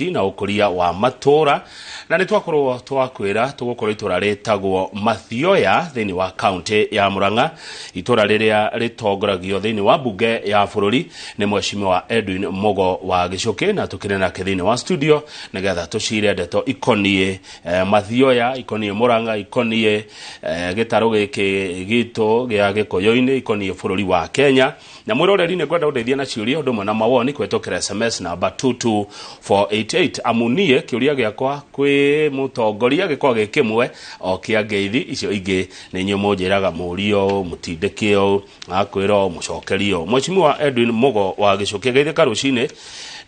county na ũkũria wa matũra na nĩ twakorwo twakwĩra tũgũkorwo itũra rĩtagwo Mathioya thĩinĩ wa county ya Murang'a itũra rĩrĩa rĩtongoragio thĩinĩ wa mbunge ya bũrũri nĩ Mheshimiwa Edwin Mugo wa Gĩcũkĩ na tũkĩrĩ nake thĩinĩ wa studio nĩgetha tũcire ndeto ikonie Mathioya ikonie Murang'a ikonie gĩtarũ gĩkĩ gitũ gĩa Gĩkũyũ-inĩ ikonie bũrũri wa Kenya na mwĩroreri nĩ ngwenda ũndeithie na ciũria ũndũ ũmwe na mawoni kũhetũkĩra SMS namba 22488 amunie kĩũria gĩakwa kwĩ mũtongoria gĩkorwo gĩkĩmwe o kĩa ngeithi icio ingĩ nĩ inyuĩ mũnjĩraga mũrio mũtindĩkio akwĩra mũcokerio. Mheshimiwa Edwin Mugo wa Gĩcũkĩ geithĩka rũcinĩ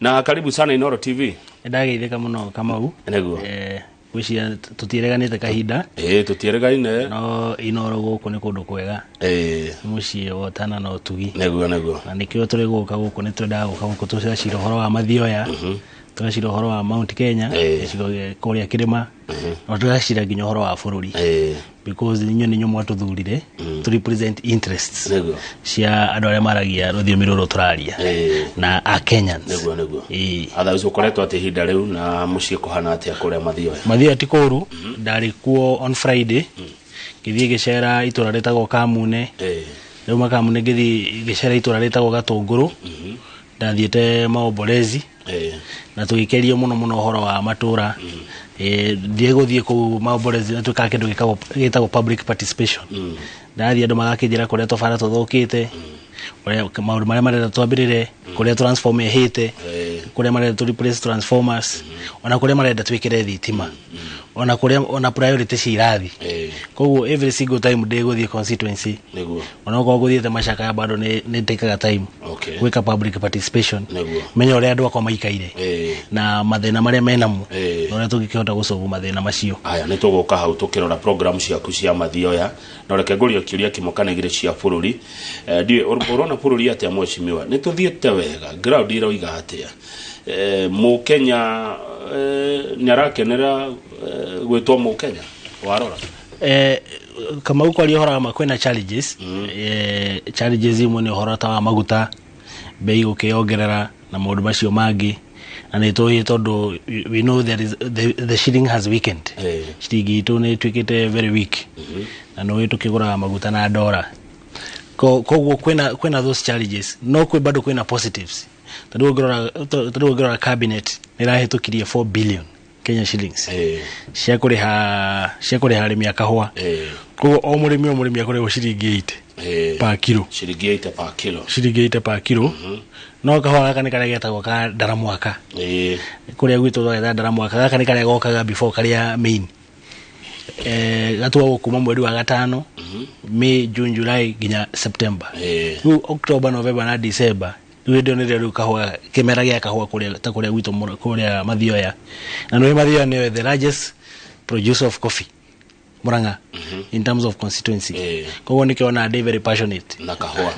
na karibu sana Inoro TV. Ndageithĩka mũno Kamau. Nĩguo gwĩciria tũtiĩreganĩte kahinda tũtiĩregaine no Inoro gũkũ nĩ kũndũ kwega mũciĩ wotana no tugi nĩguo na nĩkĩo tũrĩ gũka gũkũ nĩ twendaga gũka gũkũ tũcira ũhoro wa Mathioya tũgacira ũhoro wa Mount Kenya gĩcigo kũrĩa kĩrĩma na tũgacira nginya ũhoro wa bũrũri because ninyo nĩ mwatũthurire to represent interests cia andũ arĩa maragia rũthiomi rũrũ tũraria na a Kenyans nĩguo atha ukoretwo ati hinda rĩu na mũciĩ kũhana atĩa kũrĩa Mathioya ti kũru ndarĩ kuo on Friday gĩthiĩ gĩcera itũra rĩtagwo Kamune rĩu makamune gĩthiĩ gĩcera itũra rĩtagwo Gatũngũrũ ndathiĩte maombolezi na tũgĩkerio mũno ũhoro wa matũra ndiegũthiĩ kũu maombolezi na twĩka kĩndũ gĩtagwo public participation ndathiĩ andũ magakĩnjĩra kũrĩa tũbara tũthũkĩte maũndũ marĩa marenda twambĩrĩre kũrĩa transform ĩhĩte kũrĩa marenda to replace transformers ona kũrĩa marenda twĩkĩre thitima ona kũrĩa ona priority cirathi koguo every single time ndĩgũthiĩ constituency ona ũkorwo gũthiĩte Macakaya bado nĩ tekaga time gwĩka public participation menya ũrĩa andũ akwa maikaire na mathĩna marĩa menamo na ũrĩa tũngĩkĩhota gũcovu mathĩna macio. Aya nĩ tũgũka hau tũkĩrora program ciaku cia Mathioya na reke ngũrio kĩũria kĩmokanagĩre cia bũrũri ũrona bũrũri atĩa Mheshimiwa nĩ tũthiĩte wega ground iroiga atĩa Mũkenya nĩarakenera gwĩtwo Mũkenya warora kama uko ali hora makwena challenges challenges imwe ni hora ta wa maguta bei gũkĩongerera na maũndũ macio mangĩ na nĩ tũĩ tondũ we know there is the shilling has weakened shilingi itũ nĩ twĩkĩte very weak na no tũkĩgũra maguta na dollar koguo kwena those challenges no kwĩ bado kwena positives tondũ ngora cabinet nĩrahĩtũkirie 4 billion Kenya shillings cia kũrĩha arĩmi a kahũa koguo o mũrĩmi akũrĩhwo shilingi 8 per kilo shilingi 8 per kilo no kahũa gaka nĩ karĩa getagwo ka ndaramwaka kũrĩa gwitũ twetha ndaramwaka gaka nĩ karĩa gokaga before karĩa main gatuagwo kuma mweri wa gatano May, June, July nginya September rĩu October, November na December ndio ndio kahũa kĩmera gĩa kahũa kũrĩa gwitũ kũrĩa Mathioya na nĩ Mathioya nĩ the largest producer of coffee Murang'a in terms of constituency koguo nĩkĩona they very passionate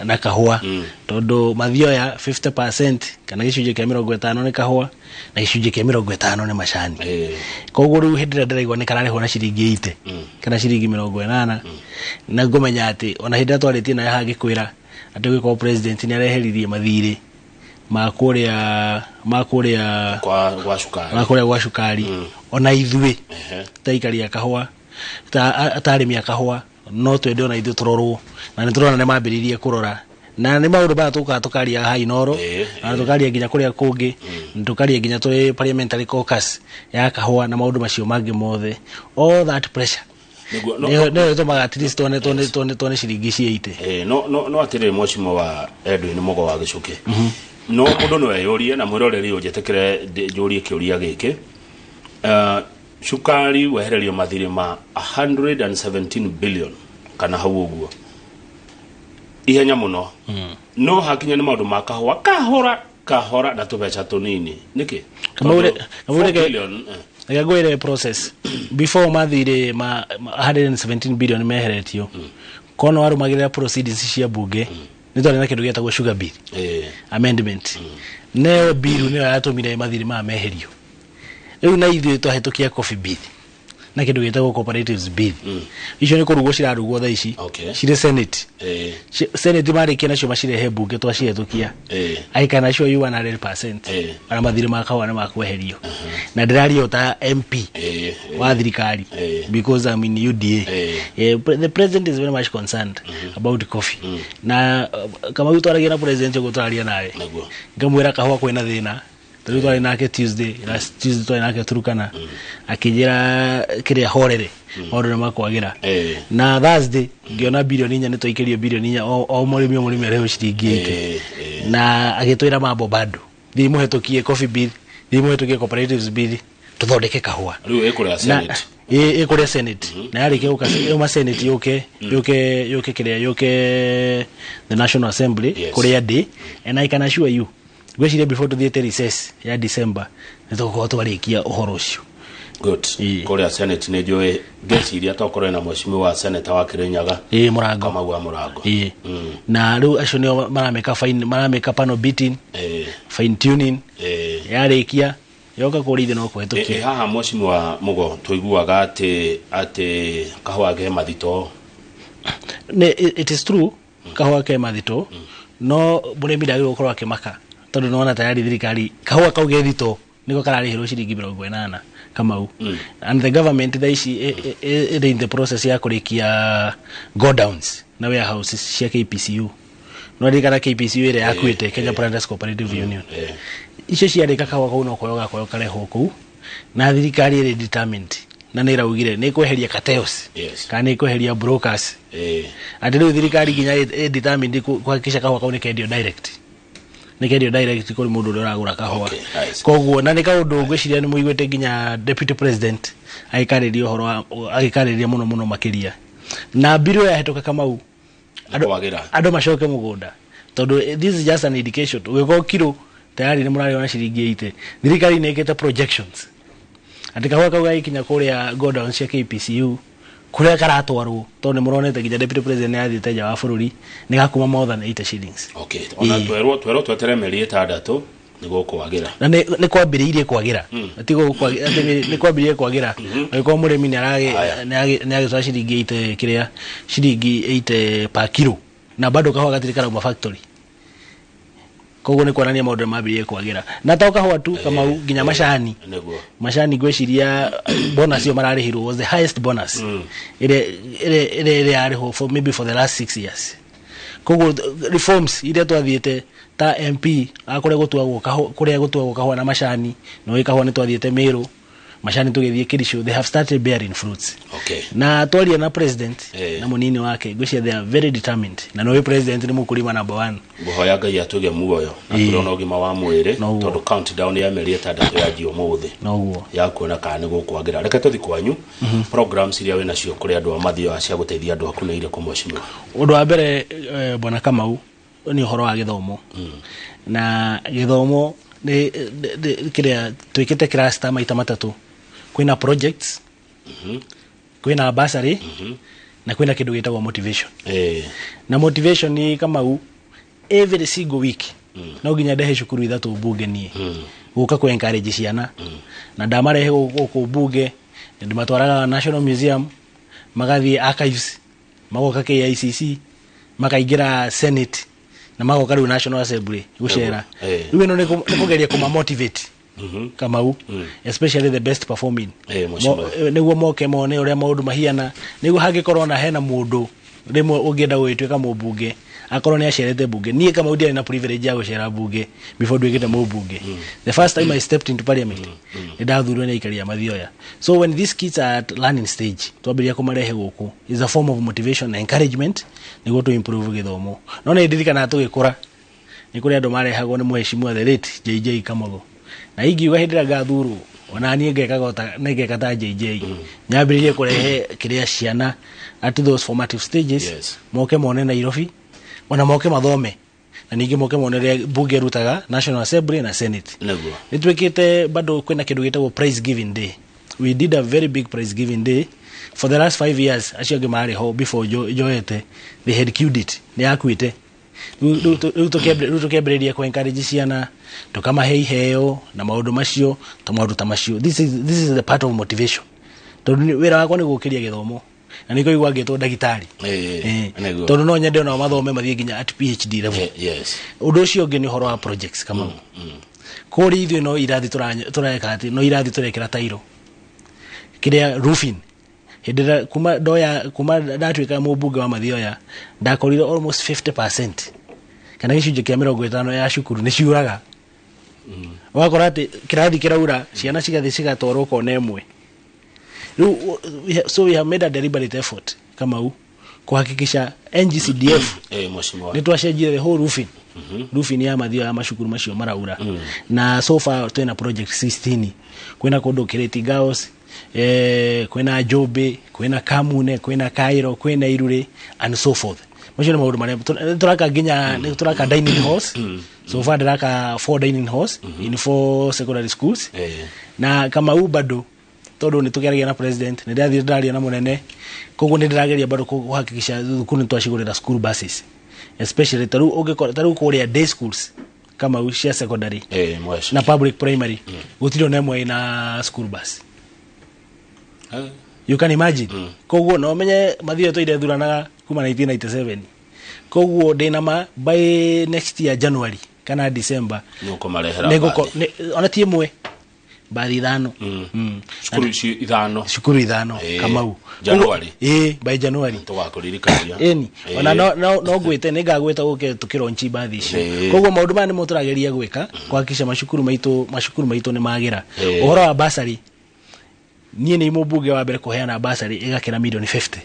na kahũa tondũ Mathioya 50% kana gĩcunjĩ kĩa 50 nĩ kahũa na gĩcunjĩ kĩa 50 nĩ macani koguo rĩu hĩndĩ ĩrĩa ndĩraigua nĩ kararĩhwo na shilingi 8 kana shilingi 80 na ngũmenya atĩ ona hĩndĩ ĩrĩa twarĩtie nayo hangĩkwĩra atĩ gwĩkwo president nĩ areheririe mathirĩ makũrĩa gwa cukari ona ithuĩ taikari ya kahũa tarĩmi a kahũa no twende ona ithuĩ tũrorwo na nĩ tũrona nĩ mambĩrĩirie kũrora na nĩ maũndũ maya tũkaria ha Inoro na tũkaria nginya kũrĩa kũngĩ tũkaria nginya tũrĩ parliamentary caucus ya kahũa na maũndũ macio mangĩ mothe all that pressure no tũmaga at least tone shilingi ciite no atĩrĩ Mheshimiwa wa Edwin Mugo wa Gĩcũkĩ no mũndũ no eyũrie na mwĩroreri ũnjetekere njũrie kĩũria gĩkĩ cukari wehererio mathirĩ ma 117 billion kana hau ũguo ihenya mũno no hakinya nĩ maũndũ ma kahora na tũbeca tũnini nĩkĩ Agagwere process before mathire 117 billion meheretio kono warumagirira proceedings cia bunge nitwari na kindu gĩtagwo sugar bill amendment neo bill nĩyo yatũmire mathire ma meherio rĩu na ithuĩ twahĩtũkia coffee bill na kindu gitagwo cooperatives bill icio ni kurugwo cirarugwo tha ici cire senate senate marikia nacio macirehe bunge twacihetũkia aikana cio you 100% ara mathire makawana makweherio na ndirario ta MP wa thirikari because I'm in UDA the president is very much concerned about coffee na kama utaragia na president gutararia nawe ngamwira kahwa kwena thina tari twari nake Tuesday twari nake Turukana akijira kiria horere maundu na makwagira na Thursday ngiona bilioni 4 nitwaikirio bilioni 4 o murimi areho ciringite na agitwira mambo bado thimuhetukie coffee bill thimuhetukie cooperatives bill tuthondeke kahwa riu ekuria senate ekuria senate na yarike ukasema senate yoke kiria yoke the National Assembly kuria day and I can assure you gweshire before to the recess ya December nitoko twarikia uhoro ucio good kuria senate ne joe geciria tokoro na mweshimi wa senator wa Kirinyaga Murango kama wa Murango na riu acio ni marameka panel beating fine tuning yarikia yoka kurithi no kuhetukia haha mweshimi wa Mugo tuiguaga ati kahwa ge mathito it is true kahwa ke mathito no murimi ndagirwo gukorwo akimaka tondu nona tayari thirikari kahwa kauge thito niko kararihirwo ciringi 80 Kamau and the government thaici in the process ya kurikia go downs na warehouses cia KPCU no ndikara KPCU ire yakwite Kenya Planters Cooperative Union icio ciarika kahwa kau no koyo kareho kuu na thirikari ire determined na nä iraugire nä kweheria cartels kana nä kweheria brokers ati rä thirikari ginya determined kuhakikisha kahwa kau nä kendio direct kuri mundu uri uragura kahwa koguo na nä kaundu ngwiciria nä muigwete ginya deputy president aikariria uhoro agikariria muno makiria na biro ya hetoka Kamau ando macoke mugunda tondu this is just an indication ugiko kiro tayari ni murari ona ciringi 80 thirikari nä ikete projections ati kahwa kau gaikinya kuria go down cia KPCU kuria karatwarwo tondu muronete ginya deputy president yathite nja wa bururi ni gakuma more than 80 shillings ona twerwo twetere meri 6 nigo kwagira na ni kwambiriirie kwagira atigo kwagira ni kwambiriirie kwagira ko murimi ni agitwa ciringi 8 kiria ciringi 8 per kilo na bado kahwa gatirikana ma factory koguo ni kuonania maundu mambiriirie kwagira na toka hwa tu kama ginya mashani gweciria bonus yo mararihirwo was the highest bonus ire yariho for maybe for the last 6 years koguo reforms ire twathiete ta MP akore gutwagwo kahwa na mashani no ikahwa ni twathiete Meru mashani tugithie Kirisho they have started bearing fruits na twaria na president na munini wake gwiciria they are very determined na no president ni mukulima number 1 buhoya ngai atuge muoyo na ugima wa mwire tondu countdown ya meri 6 ya jio muthi noguo ya kuona kana gukwagira reke tuthi kwanyu programs iria wina cio kuri andu a Mathioya cia guteithia andu aku neire kumweshimwa undu wa mbere bwana Kamau ni uhoro wa githomo na githomo ni kiria twikite cluster maita 3 kwina projects kwina bursary na kwina kindu gitagwo motivation na motivation ni Kamau every single week no ginya ndehe cukuru ithatu Ũmbunge nie guka ku encourage ciana na ndamarehe guku Ũmbunge ndimatwaraga National Museum magathie archives magoka KICC makaingira Senate na magoka riu National Assembly gucera riu no ni kugeria kuma motivate Kamau especially the best performing niguo moke mone uria maundu mahiana niguo hangikorwo na hena mundu rimwe ungienda gwituika Mũmbunge akorwo ni acerete bunge nie Kamau ndiari na privilege ya gucera bunge before ndwikite Mũmbunge the first time I stepped into parliament ndathurwo ni aikari ya Mathioya so when these kids are at learning stage twambiria kumarehe guku is a form of motivation and encouragement niguo to improve githomo no ni ndirikana tugikura ni kuri andu marehagwo ni mweshimwa the late JJ Kamogo na ingiuga hindira gathuru ona nie ngeka ta JJ nyambiririe kurehe kiria ciana at those formative stages moke mone Nairobi ona moke mathome na ningi moke mone ria bunge rutaga National Assembly na Senate nitwikite bado kwina kindu gitagwo prize giving day we did a very big prize giving day for the last 5 years acio ngimari ho before joete they had queued it ni akwite tukebreria ku encourage ciana tukamahe iheo na maundu macio tamaundu tamacio this is the part of motivation tondu wira wakwa ni gukiria githomo na niko igwa ngitwo ndagitari tondu no nyende no mathome mathie nginya at PhD level undu ucio ngi ni horo wa projects kama kuri ithu no irathi tureka ati no irathi turekera tairo kiria roofing hindira kuma ndatwika Mũmbunge wa Mathioya ndakorire almost 50% kana gicunje kia 50 ya cukuru ni ciuraga wakora ati kirathi kiraura ciana cigathi cigatwarwo kona emwe. So we have made a deliberate effort kama huu kuhakikisha NGCDF ni twashenjire the whole roofing roofing ya Mathioya ya mashukuru macio maraura na so far twina project 16 kwina kundu Kireti Girls kwina Jobe kwina Kamune kwina Kairo kwina Irure and so forth. Macio ni maundu maria turaka nginya turaka dining halls so far turaka 4 dining halls in 4 secondary schools na kama huu bado todo ni tukeragia na president ni ndathi ndaria na munene koguo ni ndirageria bado kuhakikisha thukuru ni twashigurira school buses especially taru kuria day schools kama ushia secondary na public primary gutiro nemwe na school bus you can imagine koguo no menye Mathioya toire thuranaga kuma 1997 koguo ndinama by next year January kana December nuko marehera ona tiemwe bathi ithano shukuru ithano kama u January by January tugakuririkania ona no gwite ni ngagweta guke tukironchi bathi icio koguo maundu mane muturageria gwika kwakisha mashukuru maitu ni magira uhoro wa basari nie ni Mũmbunge wa mbere kuheana basari igakira milioni 50.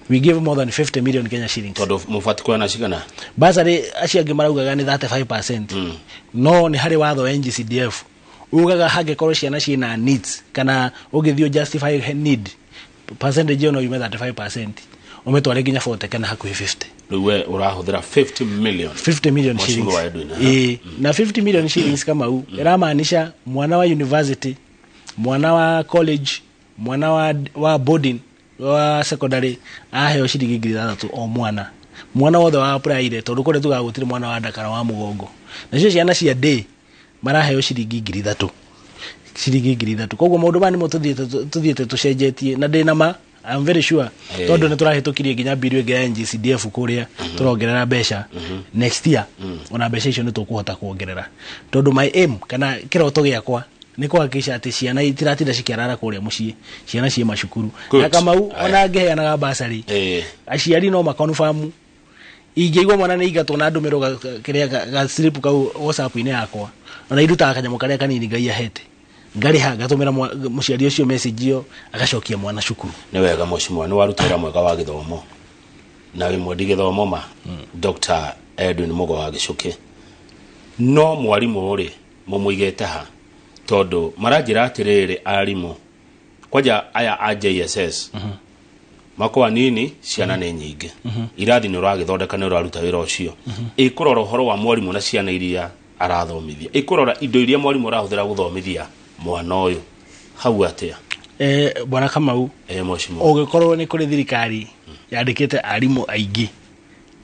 We give more than 50 million Kenya shillings. Todo mufati kwa na shigana basari aciangi maraugaga ni 35%. No ni hari watho NGCDF ugaga hage korwo ciana ciina needs kana ugithio justify need percentage yo no yume 35% umetware nginya 40 kana hakuhi 50 riwe urahuthira 50 million shillings na 50 million shillings kama huu iramaanisha mwana wa university mwana wa college mwana wa boarding wa secondary aheo shilingi 3,000 o mwana wothe wa private tondu kore tugagutire mwana wa ndakara wa mugongo na cio ciana cia day maraheo shilingi 3,000 koguo maundu mani mo tuthiete tucenjetie na ndinama I'm very sure tondu ni turahitukirie nginya biru ege ya NGCDF kuria turongerera mbeca next year ona mbeca icio ni tukuhota kuongerera tondu my aim kana kiroto giakwa ni kuhakikisha ati ciana itiratinda cikiarara kuria mucii ciana cie mashukuru na kama ona ngeheanaga basari aciari no makonfamu ingeigwa mwana ni igatwo na ndumiro kiria ga slip kau WhatsApp ine yakwa ona iruta kanyamu karia kanini ngai ahete ngariha gatumira muciari ucio message yo agacokia mwana cukuru ni wega mucimwa ni warutira mwega wa githomo na wimwe ndigithomo ma Dr. Edwin Mugo wa Gicuki no mwarimu uri mumuigete ha todo marajira atiriri arimu kwaja aya AJSS makwa nini ciana ni nyingi irathi ni uragithondeka ni uraruta wira ucio ikurora horo wa mwarimu na ciana iria arathomithia ikurora indo iria mwarimu arahuthira guthomithia mwana uyu hau atia bwana Kamau mucimo ugikorwo ni kuri thirikari yandikite arimu aingi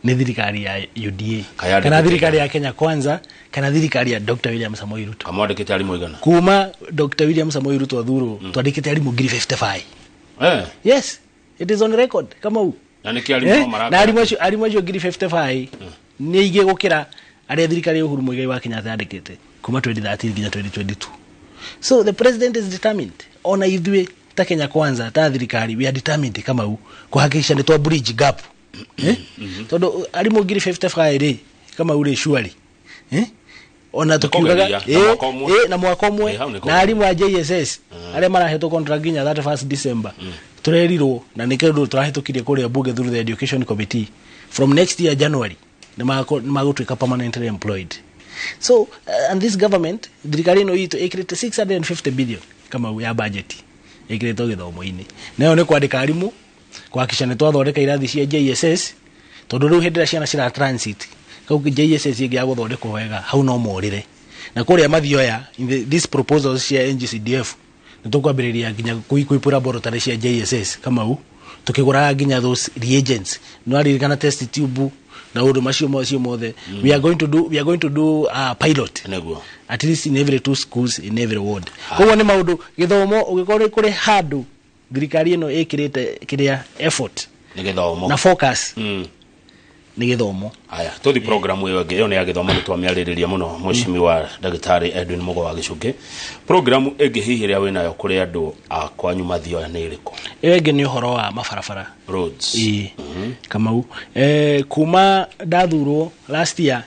ni thirikari ya UDA kana thirikari ya Kenya Kwanza kana thirikari ya Dr. William Samoei Ruto kamwandikite arimu igana kuma Dr. William Samoei Ruto thuro twandikite arimu 55 yes it is on record Kamau yani ki arimu maraka na arimu acio 55 ni ige gukira aria thirikari Uhuru Muigai wa Kenyatta yandikite kuma 2013 nginya 2022. So the president is determined ona ithwe ta Kenya Kwanza ta thirikari we are determined kama huu kuhakikisha ni twa bridge gap todo arimu 55 kama ule shwari ona tukiugaga na mwaka umwe na arimu wa JSS aria marahetwo contract nginya 31 December turerirwo na nikendu turahitukirie kuria bunge through the education committee from next year January nimagutwika permanently employed. So and this government thirikari no ito ikirite 650 billion kama ya budget ikirite githomo-ini nayo ni kwandika arimu kuhakikisha ni twathondeka irathi cia JSS tondu riu hindira ciana cira transit kauki JSS ingi ya guthondekwo wega hau no morire na kuria Mathioya this proposals cia NGCDF ni tukwambiriria nginya kuipu laboratory cia JSS kama hu tukigura nginya those reagents no aririkana test tube na undu macio mothe we are going to do a pilot at least in every 2 schools in every ward koguo ni maundu githomo ugikorwo kuri handu thirikari ĩno ĩkĩrĩte kĩrĩa effort nĩ gĩthomo na focus nĩ gĩthomo. Aya tuthi program ĩyo ĩngĩ yo nĩ ya gĩthomo nĩ twamĩarĩrĩria mũno Mheshimiwa Daktari Edwin Mugo wa Gĩcũngĩ. Program ĩngĩ hihi rĩa wĩnayo kũrĩ andũ a kwanyu Mathioya nĩ ĩrĩkũ? Ĩyo ĩngĩ nĩ ũhoro wa mabarabara roads. Kamau kuma ndathurwo last year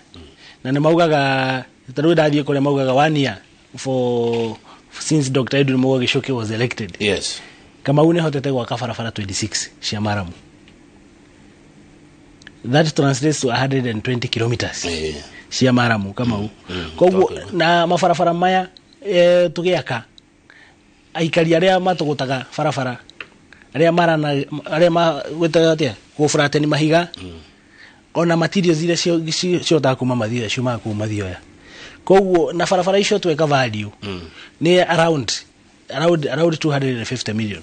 na nĩ maugaga tarũ ndathiĩ kũrĩa maugaga 1 year for since Dr. Edwin Mugo Gĩcũngĩ was elected. Yes. Kamau nĩ hotete gwaka barabara 26 cia maramu. That translates to 120 kilometers cia maramu Kamau. Koguo na mabarabara maya tũgĩaka aikari arĩa matũgũtaga barabara arĩa magwĩtaga atĩa gũburateni mahiga ona materials iria ciotaga kuma Mathioya ciumaga kuma Mathioya. Koguo na barabara icio tweka value ni around 250 million.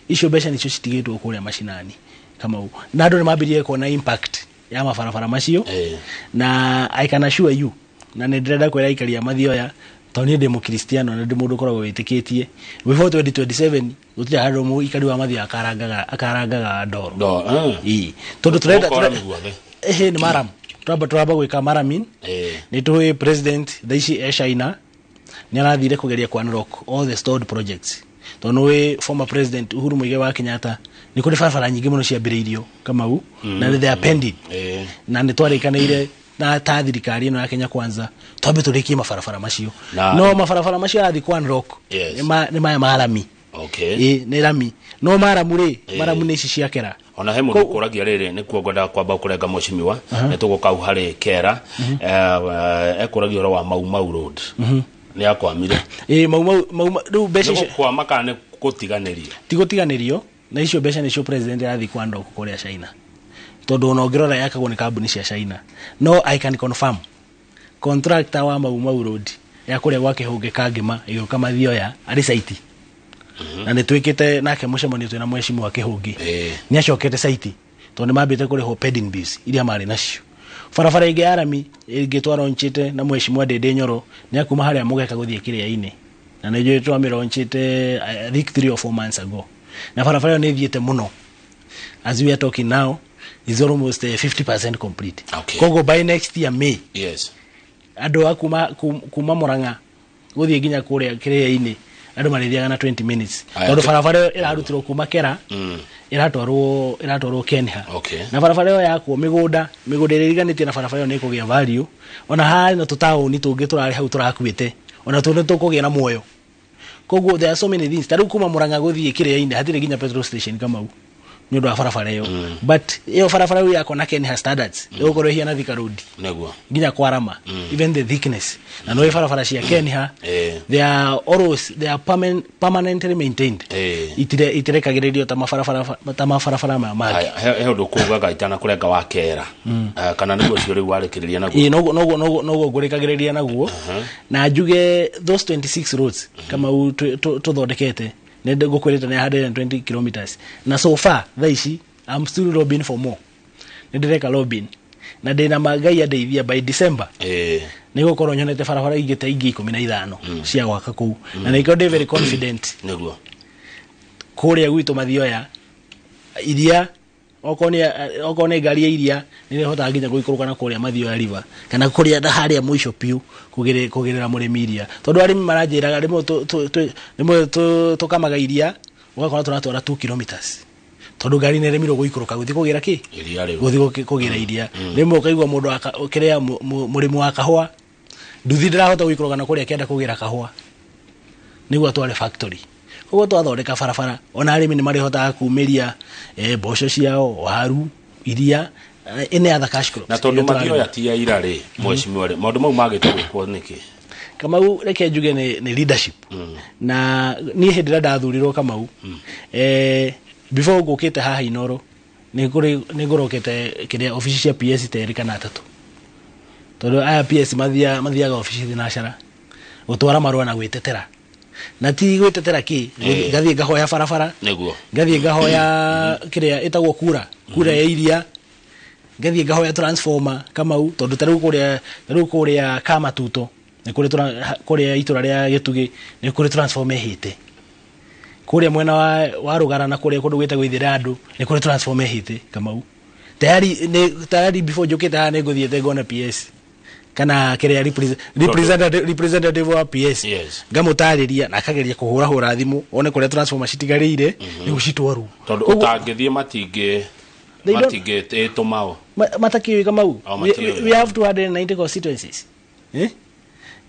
Icio mbeca nicio citigĩtwo kũrĩa mashinani Kamau. Na andũ nĩ mambirie kuona impact ya mabarabara macio na I can assure you na nĩ ndĩrenda kwĩra aikari a Mathioya tondũ niĩ ndĩ mũkristiano na ndĩ mũndũ ũkoragwo wĩtĩkĩtie before 2027 gũtirĩ handũ mũikari wa Mathioya akarangaga ndoro. Tondũ tũrenda nĩ maramu turamba gwĩka maramin nĩ tũĩ president thaici China nĩ arathire kũgeria ku unlock all the stored projects. Tondũ nĩ former president Uhuru Muigai wa Kenyatta nĩ kũrĩ barabara nyingĩ mũno ciambĩrĩirio Kamau na they are pending na nĩ twarĩkanĩire na ta thirikari ĩno ya Kenya Kwanza twambe tũrĩkie mabarabara macio no mabarabara macio arathi ku unlock nĩ maya marami. Nĩ rami no maramu nĩ ici ciakera. Ona he mũndũ kũragia rĩrĩ nĩ kuo ngwenda kwamba kũrenga Mheshimiwa nĩ tũgũkau harĩ kera ekũragia ũhoro wa Mau Road nĩ akwamire Mau rĩu mbeca icio kwama kana gũtiganĩrio ti gũtiganĩrio na icio mbeca nĩcio president arathi ku unlock kũrĩa China tondũ ona ũngĩrora yakagwo nĩ kambuni cia China. No I can confirm contractor wa Mau Road ya kũrĩa gwa kĩhũngĩ kangĩma igũka Mathioya arĩ site na nĩ twĩkĩte nake mũcemanio twĩna Mheshimiwa Kĩhũngĩ nĩ acokete site tondũ nĩ mambĩte kũrĩhwo pending bills iria marĩ nacio. Barabara ĩngĩ ya rami ĩngĩtwarwo nchite na Mheshimiwa Ndĩndĩ Nyoro nĩ akuma harĩa mũgeka gũthiĩ kĩrĩa-inĩ na nĩ njũĩ twamĩrwo nchite I think 3 or 4 months ago na barabara ĩyo nĩ ĩthiĩte mũno. As we are talking now is almost 50% complete. Koguo by next year May andũ akuma Mũrang'a gũthiĩ nginya kũrĩa kĩrĩa-inĩ andũ marithiaga na 20 minutes tondũ barabara ĩrarutirwo kuma Kera ĩratwarwo Kenha na barabara ĩyo yakwo mĩgũnda ĩrĩa ĩriganĩtie na barabara ĩyo nĩ ĩkũgĩa value ona harĩ na tũtaũni tũngĩ tũrarĩ hau tũrakuĩte ona tũrĩ tũkũgĩa na muoyo. Koguo there are so many things tarĩu kuma Mũrang'a gũthiĩ kĩrĩa-inĩ hatirĩ nginya petrol station Kamau nĩ ũndũ wa barabara ĩyo but ĩyo barabara ĩyo yakwo na Kenha standards ĩgũkorwo ihiana Thika Road nginya Kwarama even the thickness na no barabara cia Kenha they are permanently maintained itirekagĩrĩrio ta mabarabara mangĩ. He ũndũ kuugaga itana kũrenga wa kera kana nĩguo cio rĩu warĩkĩrĩria naguo noguo ngũrĩkagĩrĩria naguo na njuge those 26 roads Kamau tũthondekete nĩ ngũkwĩrĩte nĩ 120 kilometers na so far thaici I'm still lobbying for more. Nĩ ndĩreka lobbying na ndĩna Ngai andeithia by December nĩ gũkorwo nyonete barabara ingĩ 15 cia gwaka kũu na nĩkĩo ndĩ very confident nĩguo kũrĩa gwitũ Mathioya iria okorwo nĩ ngari ya iria nĩ ĩhotaga nginya gũikũrũka na kũrĩa Mathioya river kana kũrĩa harĩa mũico piũ kũgerera mũrĩmi iria tondũ arĩmi maranjĩraga rĩmwe tũkamaga iria ũgakora tũratwara 2 kilometers tondũ ngari nĩ ĩremirwo gũikũrũka gũthiĩ kũgĩra gũthiĩ kũgĩra iria rĩmwe ũkaigua mũndũ kĩrĩa mũrĩmi wa kahũa nduthi ndĩrahota gũikũrũka na kũrĩa kĩenda kũgĩra kahũa nĩguo atware factory. Koguo twathondeka barabara ona arĩmi nĩ marĩhotaga kumĩria mboco ciao waru iria ene other cash crops na tondũ Mathioya ti ya ira rĩ Mheshimiwa rĩ maũndũ mau magĩtwo gwĩkwo nĩkĩ? Kamau reke njuge nĩ leadership na niĩ hĩndĩ ĩrĩa ndathurirwo Kamau before ngũkĩte haha Inoro nĩ ngũrokete kĩrĩa ofici cia PS terĩ kana 3 tondũ aya PS mathiaga ofici thinacara gũtwara marũa na gwĩtetera na ti gwĩtetera gathiĩ ngahoya barabara nĩguo gathiĩ ngahoya kĩrĩa ĩtagwo kura ya iria gathiĩ ngahoya transformer Kamau tondũ tarĩu kũrĩa Kamatuto nĩ kũrĩa itũra rĩa Gĩtugĩ nĩ kũrĩ transformer hĩte kuria mwena wa Rugara na kuria kundu gwitagwo Ithira andu ni kuri transformer hite Kamau tayari before jokete ha ne guthiete ngona PS kana kiria representative wa PS ngamutariria na akageria kuhura thimu one kuria transformer citigarire ni gucitwaru tondu utangithie matinge tumao matakiwi Kamau we have 290 constituencies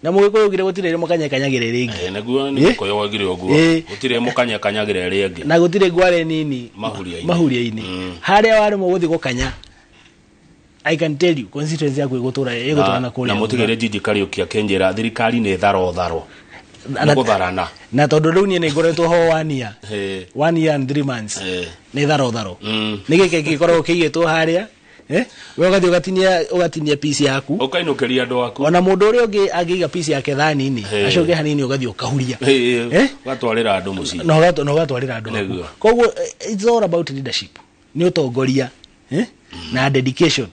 na mugiko ugire gutire mukanyakanyagire ringi naguo ni ko yogire oguo gutire mukanyakanyagire ringi na gutire gware nini mahuria-ini haria wari muguthi gukanya I can tell you constituency yaku igutura na kuria na mutigire jiji Kariuki akenjera thirikari ni tharo gutharana na tondu riu ni ngoretwo ho 1 year 1 year and 3 months ni tharo ni gike gikorwo kigetwo haria we ugathi ugatinia piece yaku ukainukiria andu aku ona mundu uri ungi agiga piece yake thani-ini acoke hanini ugathi ukahuria ugatwarira andu muci no ugatwarira andu koguo it's all about leadership ni utongoria na dedication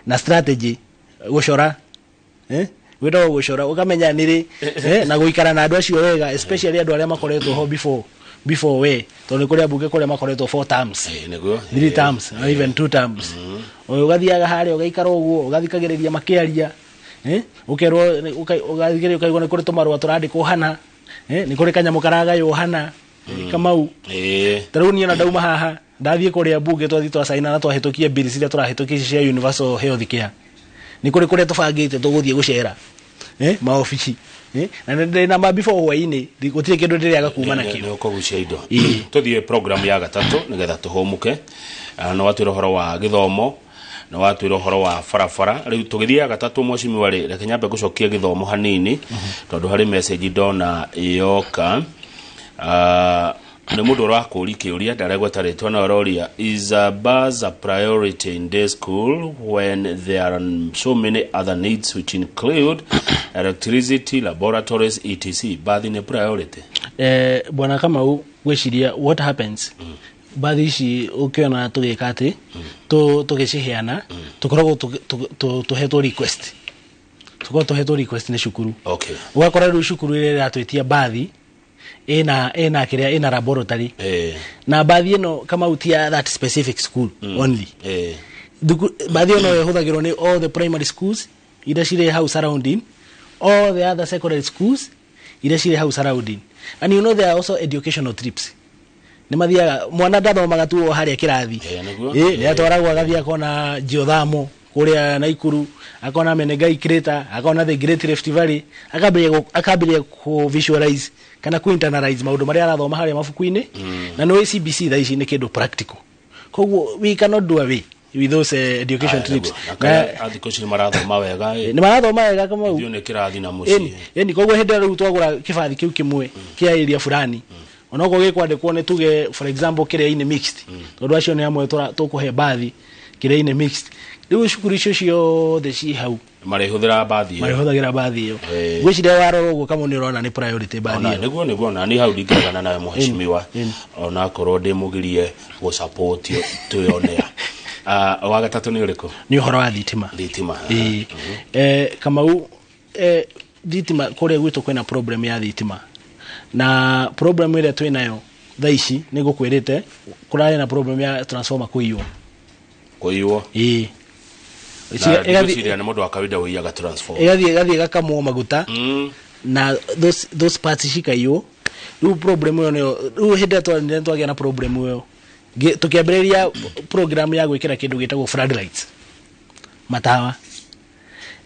na strategy gucora wido gucora ukamenya niri na guikara na andu acio wega especially andu aria makoretwo ho before we tondu kuria bunge kuria makoretwo 4 terms 3 terms or even 2 terms ugathiaga haria ugaikara uguo ugathikagiriria makiaria ukerwo ugathikiria ukaigwa ni kuri tumarwa turandikwo hana ni kuri kanyamu karaga yohana Kamau taruni na dauma haha ndathie kuria bunge twathi twasaina na twahitukie bill ciria turahitukie cia universal health care ni kuri kuria tubangite tuguthie gucera maofici na ndina ma before hwaini gutire kindu ndiriaga kuma na kio ko gucia indo tuthie program ya gatatu nigetha tuhomuke na watwira horo wa githomo na watwira horo wa farafara riu tugithia gatatu mwashimi wari reke nyambe gucokia githomo hanini tondu hari message ndona yoka ni mundu rakuri kiuria ndaregwa taretwa na roria is a bus a priority in day school when there are so many other needs which include electricity, laboratories, etc. Bathi ni priority bwana Kamau gwiciria what happens bathi ici ukiona tugika ati tugiciheana tukoragwo tuhetwo request ni shukuru ugakora ru shukuru ile ratwitia bathi ina kiria ina laboratory na bathi ino kama utia that specific school only bathi ino yehuthagirwo ni all the primary schools ida cire house surrounding all the other secondary schools ida cire house surrounding and you know there are also educational trips ni mathiaga mwana ndathomaga tu haria kirathi ni atwaragwo agathia kona geothamo kuria Naikuru akona Menengai Crater akona the Great Rift Valley akabiria ku visualize kana ku internalize maundu maria arathoma haria mafuku-ini na no CBC tha ici ni kindu practical koguo we cannot do away with those education trips na adikoshi marathoma wega ni marathoma wega kama u ni kirathi na muci yani koguo hende riu twagura kibathi kiu kimwe kia area fulani onako gikwandikwo ni tuge for example kiria-ini mixed tondu acio ni amwe tukuhe bathi kiria-ini mixed riu cukuru icio ciothe ci hau marihuthira bathi iyo gwiciria waroro uguo kama ni urona ni priority bathi iyo niguo na ni hau ndingirana nawe muheshimiwa ona korwo ndimugirie go support tuyonea wa gatatu ni uriko ni uhoro wa thitima Kamau thitima kuria gwitu kwina problem ya thitima na problem ile twinayo thaici ni gukwirite kurari na problem ya transformer kuiyo Ega ni mundu akawida wiyaga transformer egathi gakamwo maguta na those parts shikayo riu problem yo riu hinde twagia na problem yo tukiambiriria program ya gwikira kindu gitagwo floodlights matawa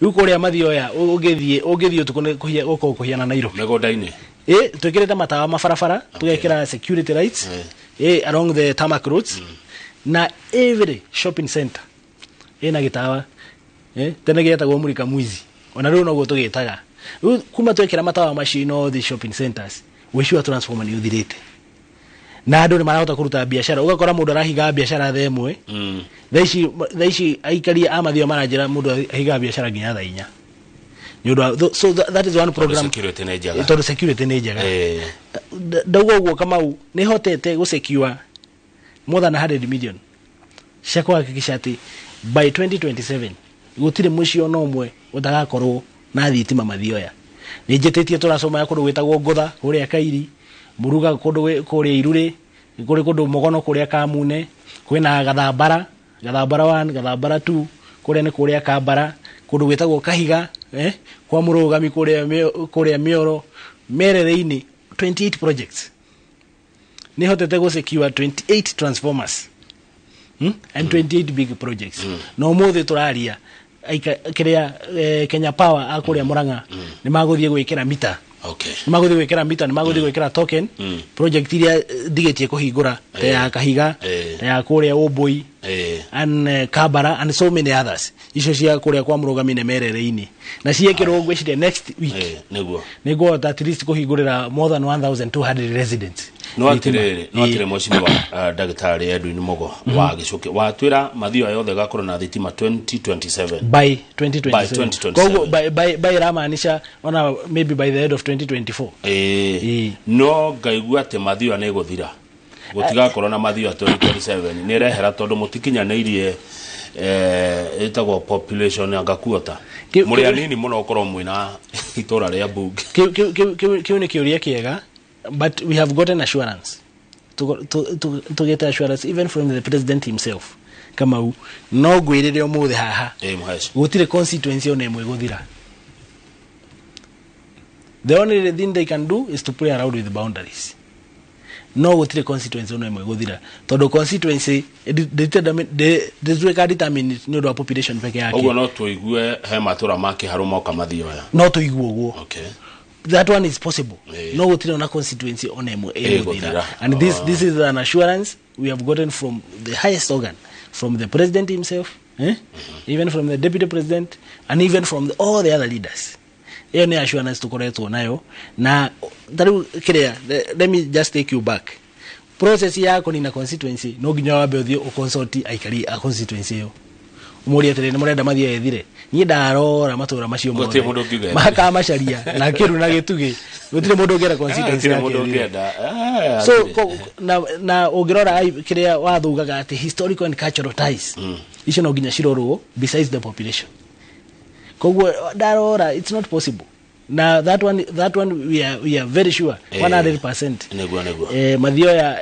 riu kuria Mathioya ugithie tukone kuhiana Nairobi megonda-ini twikirite matawa mabarabara tugekira security lights along the tarmac roads na every shopping center ina gitawa tena getagwo Murika Mwizi ona riu noguo tugitaga riu kuma twekira matawa machino the shopping centers wishi wa transformer ni uthirite na andu ni marahota kuruta biashara ugakora mundu arahiga biashara themwe thaici aikari a Mathioya manajira mundu ahiga biashara nginya thaa 4 nyodo so that is one program security ni njega ndaugo uguo Kamau ni hotete gu secure more than 100 million shako hakikisha ati by 2027 gutire mucio no mwe utagakorwo na thitima Mathioya ni njetitie turasoma ya kundu gwitagwo ngutha kuria Kairi Muruga kuria Irure, kuri kundu Mugono kuria Kamune, kwina Gathambara 1, Gathambara 2, kuria ni kuria Kambara, kundu gwetagwo Kahiga, kwa Murugami kuria Mioro, Merere-ini 28 projects. Ni hotete go secure 28 transformers. And 28 big projects. No mothe turaria kiria Kenya Power akuria Muranga ni maguthie gwikira mita. Okay. Ni maguthie gwikira mita, ni maguthie gwikira token. Project iria digetie kuhingura ta ya Kahiga, ta ya kuria Ubui, and Kabara and so many others. Icio cia kuria kwa Murugami ne Merere-ini. Na ciekirwo gwiciria next week. Niguo at least kuhingurira more than 1200 residents. No atire moshini wa Dagitari Edwin Mugo wa Gicuki watwira Mathioya yothe gakorwo na thitima 2027 by 2027 by ramaanisha ona maybe by the end of 2024 no ngaigua ate Mathioya ne guthira gutigakorwo na Mathioya 2027 ni rehera tondu mutikinyanirie etagwo population ya gakuota muri anini muno ukorwo mwina itora ria Mbunge kiu ni kiuria kiega. But we have gotten assurance to get assurance even from the president himself. Kamau no gwirire omuthe haha gutire constituency one imwe guthira. The only thing they can do is to play around with the boundaries. No gutire constituency one imwe guthira. Todo constituency determine no do population peke yake. Ogo no tuigue he matura make haruma ka Mathioya. No tuigue ogo. Okay. That one is possible. No gutire na constituency on guthira. And this is an assurance we have gotten from the highest organ, from the president himself, even from the deputy president, and even from all the other leaders. Hiyo ni assurance tukoretwo nayo. Na taru kiria, let me just take you back. Process yako ni na constituency no ginya wabe uthio consult aikari a constituency yo. Umuria tere ni murenda Mathioya ethire. Ni ndarora matura macio mothe. Maka macharia na kiru na gitugi. Gutire mundu ngera constituency yake. So na ugirora kiria wathugaga ati historical and cultural ties. Icio no ginya cirorwo besides the population. Kogwo ndarora it's not possible. Now that one we are very sure 100%. Mathioya